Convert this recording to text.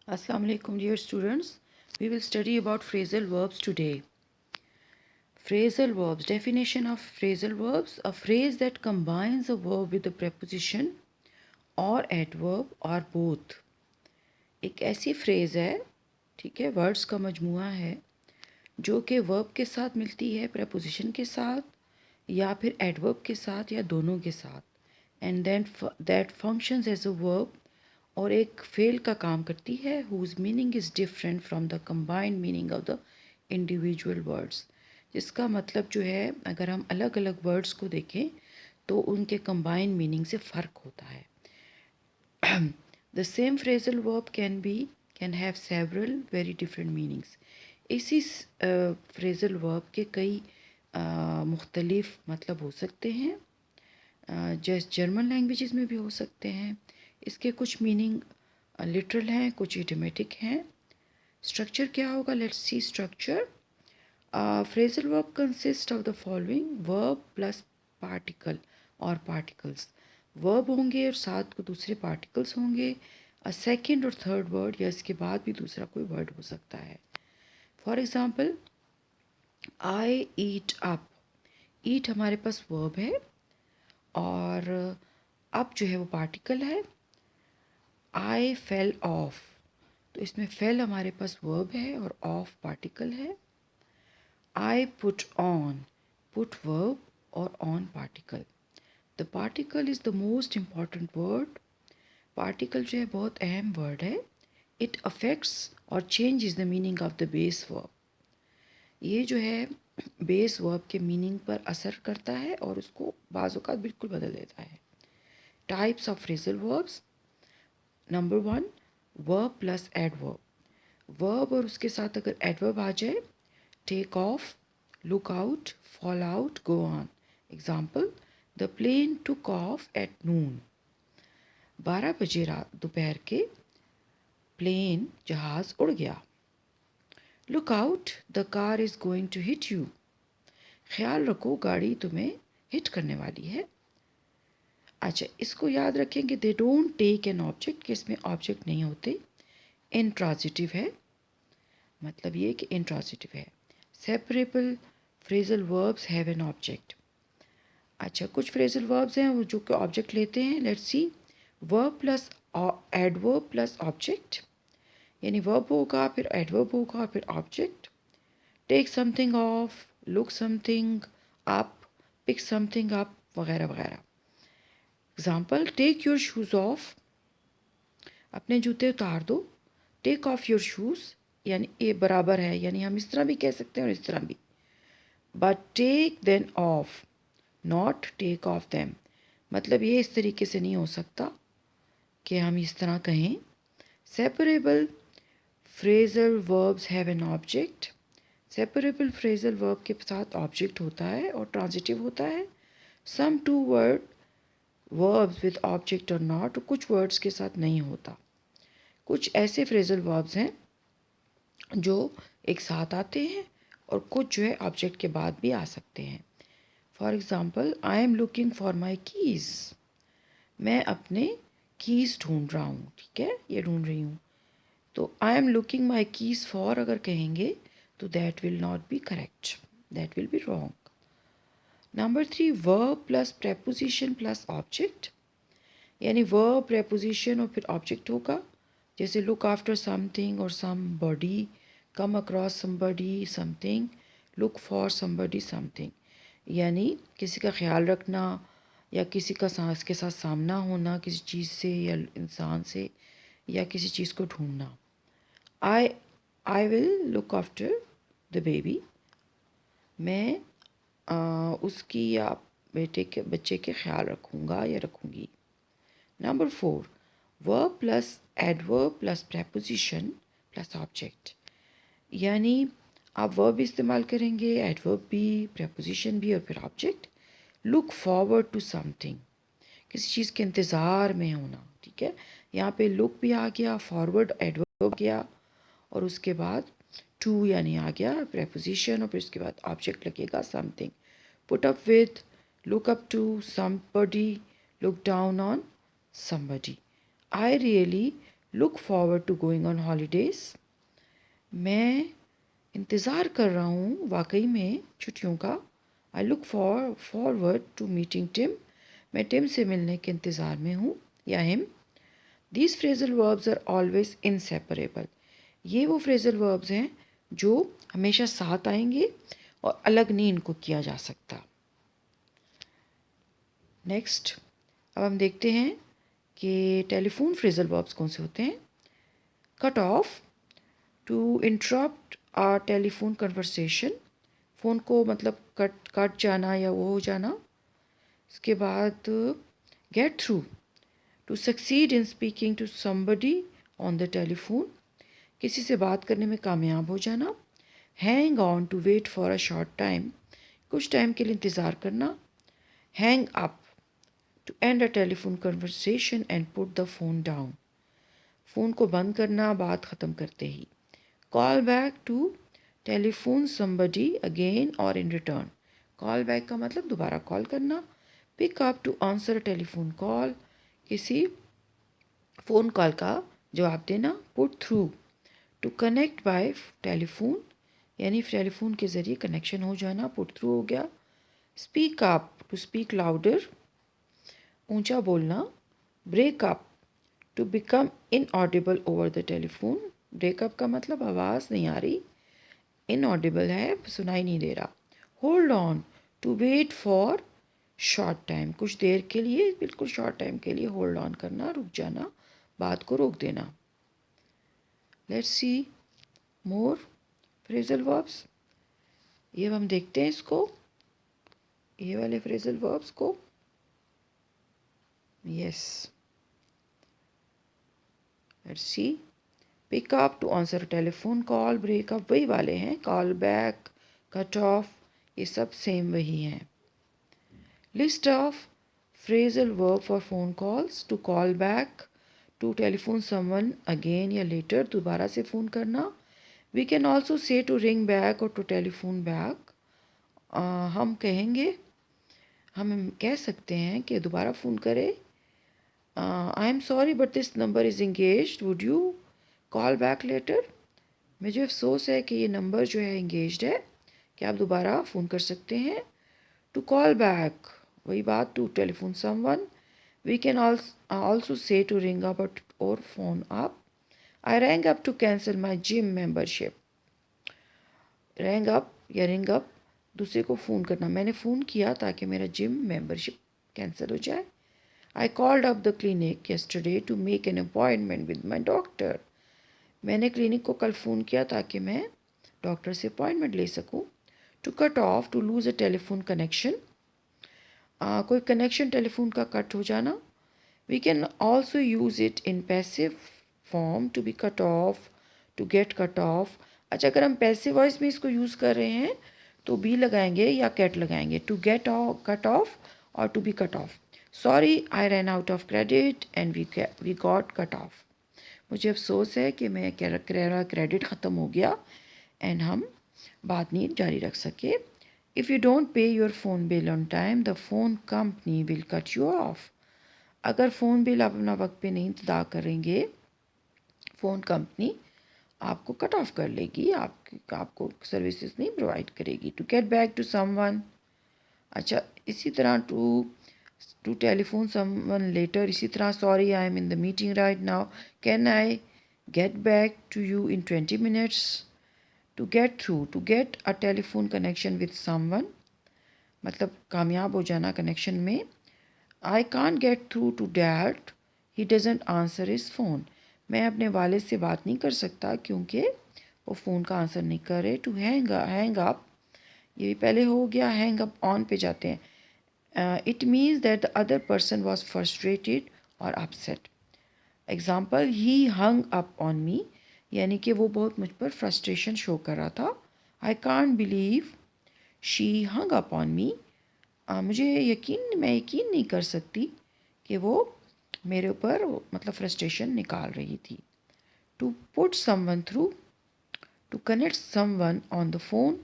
Assalamu alaikum dear students. We will study about phrasal verbs today. Phrasal verbs. Definition of phrasal verbs. A phrase that combines a verb with a preposition or adverb or both. एक ऐसी phrase है, ठीक है, words का मजमुआ है जो कि verb के साथ मिलती है, preposition के साथ या फिर adverb के साथ या दोनों के साथ, and then that functions as a verb और एक फेल का काम करती है whose meaning is different from the combined meaning of the individual words, जिसका मतलब जो है अगर हम अलग अलग वर्ड्स को देखें तो उनके combined meaning से फ़र्क होता है. The same phrasal verb can have several very different meanings. इसी phrasal verb के कई मुख्तलिफ मतलब हो सकते हैं, जैसे जर्मन लैंग्वेजेस में भी हो सकते हैं. इसके कुछ मीनिंग लिटरल हैं, कुछ इडियोमेटिक हैं. स्ट्रक्चर क्या होगा? Let's see structure. Phrasal verb consists of the following: verb plus particle और particles. verb होंगे और साथ को दूसरे particles होंगे. a second और third word या इसके बाद भी दूसरा कोई word हो सकता है. For example, I eat up. eat हमारे पास verb है और up जो है वो particle है. I fell off, तो इसमें fell हमारे पास verb है और off particle है. I put on, put verb और on particle. The particle is the most important word. Particle जो है बहुत अहम word है. It affects और changes the meaning of the base verb. ये जो है base verb के meaning पर असर करता है और उसको बाज़ औक़ात बिल्कुल बदल देता है. Types of phrasal verbs. Number 1, verb plus adverb. Verb और उसके साथ अगर adverb आ जाए, take off, look out, fall out, go on. Example, the plane took off at noon. 12 बजे रात दोपहर के प्लेन जहाज़ उड़ गया. Look out, the car is going to hit you. ख्याल रखो गाड़ी तुम्हें हिट करने वाली है. अच्छा, इसको याद रखें कि they don't take an object, कि इसमें ऑब्जेक्ट नहीं होते. इंट्रांजिटिव है, मतलब ये कि इंट्रांजिटिव है. Separable phrasal verbs have an object. अच्छा, कुछ फ्रेजल वर्ब्स हैं वो जो कि ऑब्जेक्ट लेते हैं. Let's see. Verb plus adverb plus object, यानी वर्ब होगा फिर एडवर्ब होगा और फिर object. Take something off, look something up, pick something up वगैरह वगैरह. Example, take your shoes off, अपने जूते उतार दो. टेक ऑफ योर शूज़ यानी ये बराबर है, यानी हम इस तरह भी कह सकते हैं और इस तरह भी. But take then off, not take off them, मतलब ये इस तरीके से नहीं हो सकता कि हम इस तरह कहें. Separable phrasal verbs have an object. Separable phrasal verb के साथ ऑब्जेक्ट होता है और ट्रांजिटिव होता है. Some two word verbs with object और नॉट, कुछ वर्ड्स के साथ नहीं होता. कुछ ऐसे फ्रेजल वर्ब्स हैं जो एक साथ आते हैं और कुछ जो है ऑब्जेक्ट के बाद भी आ सकते हैं. For example, I am looking for my keys, मैं अपने कीज़ ढूंढ रहा हूँ. ठीक है, ये ढूंढ रही हूँ. तो I am looking my keys for अगर कहेंगे तो that will not be correct, that will be wrong. Number 3, verb plus preposition plus object, यानी वर्ब प्रेपोजिशन और फिर ऑब्जेक्ट होगा. जैसे लुक आफ्टर समथिंग और somebody, come across somebody something, look for somebody something, यानी किसी का ख्याल रखना या किसी का सांस के साथ सामना होना किसी चीज़ से या इंसान से, या किसी चीज़ को ढूंढना. I I will look after the baby, मैं उसकी या बच्चे के ख्याल रखूँगा या रखूँगी. Number 4, verb plus adverb plus preposition plus object, यानी आप वर्ब भी इस्तेमाल करेंगे, एडवर्ब भी, प्रेपोजिशन भी और फिर object. Look forward to something, किसी चीज़ के इंतज़ार में होना. ठीक है, यहाँ पे लुक भी आ गया, फॉरवर्ड एडवर्ब गया और उसके बाद टू यानी आ गया प्रेपोजिशन और फिर उसके बाद ऑब्जेक्ट लगेगा something. Put up with, look up to somebody, look down on somebody. I really look forward to going on holidays. मैं इंतज़ार कर रहा हूँ वाकई में छुट्टियों का। I look forward to meeting Tim. मैं टिम से मिलने के इंतज़ार में हूँ या him. These phrasal verbs are always inseparable. ये वो फ्रेजल वर्ब्स हैं जो हमेशा साथ आएंगे और अलग नहीं इनको किया जा सकता। नेक्स्ट, अब हम देखते हैं कि टेलीफोन फ्रेजल वर्ब्स कौन से होते हैं। Cut off, to interrupt a telephone conversation. Phone को मतलब कट जाना या वो हो जाना। इसके बाद get through, to succeed in speaking to somebody on the telephone. किसी से बात करने में कामयाब हो जाना। Hang on, to wait for a short time, कुछ टाइम के लिए इंतज़ार करना। Hang up, to end a telephone conversation and put the phone down, phone को बंद करना बात ख़त्म करते ही। Call back, to telephone somebody again or in return. Call back का मतलब दोबारा कॉल करना। Pick up, to answer a telephone call, किसी फ़ोन कॉल का जवाब देना। Put through, to connect by telephone, यानी टेलीफोन के ज़रिए कनेक्शन हो जाना, पुट थ्रू हो गया। Speak up, to speak louder, ऊंचा बोलना। Break up, to become inaudible over the telephone. Breakup का मतलब आवाज़ नहीं आ रही, इनऑडिबल है, सुनाई नहीं दे रहा। Hold on, to wait for short time, कुछ देर के लिए, बिल्कुल शॉर्ट टाइम के लिए होल्ड ऑन करना, रुक जाना, बात को रोक देना। Let's see more phrasal verbs. ये हम देखते हैं इसको, ये वाले फ्रेजल वर्ब्स को। Yes, let's see. Pick up, to answer telephone call. Break up वही वाले हैं, कॉल बैक, कट ऑफ, ये सब सेम वही हैं। List of phrasal verb for phone calls, to call back, to telephone someone again या later, दोबारा से फ़ोन करना। We can also say to ring back और टू टेलीफोन बैक। हम कहेंगे, हम कह सकते हैं कि दोबारा फ़ोन करें। I am sorry but this number is engaged, would you call back later. मुझे अफसोस है कि ये नंबर जो है इंगेज्ड है, क्या आप दोबारा फ़ोन कर सकते हैं। टू कॉल बैक, वही बात, to telephone someone. We can also say to ring up or phone up. I rang up to cancel my gym membership. Rang up या रिंग अप, दूसरे को फ़ोन करना, मैंने फ़ोन किया ताकि मेरा जिम मेम्बरशिप कैंसिल हो जाए। I called up the clinic yesterday to make an appointment with my doctor. मैंने क्लिनिक को कल फ़ोन किया ताकि मैं डॉक्टर से अपॉइंटमेंट ले सकूं। To cut off, to lose a telephone connection, कोई कनेक्शन टेलीफोन का कट हो जाना। We can also use it in passive form, to be cut off, to get cut off. अच्छा, अगर हम पैसिव वॉइस में इसको यूज़ कर रहे हैं तो बी लगाएंगे या कैट लगाएंगे। टू गेट कट ऑफ और to be cut off. Sorry I ran out of credit and we got cut off. मुझे अफसोस है कि मैं क्रेडिट ख़त्म हो गया एंड हम बात नहीं जारी रख सके। If you don't pay your phone bill on time, the phone company will cut you off. अगर फ़ोन बिल आप अपना वक्त पे नहीं अदा करेंगे, फ़ोन कंपनी आपको कट ऑफ कर लेगी, आपको सर्विसेज नहीं प्रोवाइड करेगी। To get back to someone, अच्छा इसी तरह टू टेलीफोन समवन लेटर, इसी तरह sorry I am in the meeting right now, can I get back to you in 20 minutes. To get through, to get a telephone connection with someone, मतलब कामयाब हो जाना connection में। I can't get through to dad, he doesn't answer his phone. मैं अपने वालिद से बात नहीं कर सकता क्योंकि वो फ़ोन का आंसर नहीं कर रहे। टू हैंग अप, ये भी पहले हो गया, हैंग अप ऑन पे जाते हैं। It means that the other person was frustrated और upset. Example, he hung up on me, यानी कि वो बहुत मुझ पर फ्रस्ट्रेशन शो कर रहा था। I can't believe she hung up on मी, मैं यकीन नहीं कर सकती कि वो मेरे ऊपर मतलब फ्रस्ट्रेशन निकाल रही थी। To put someone through, to connect someone on the phone,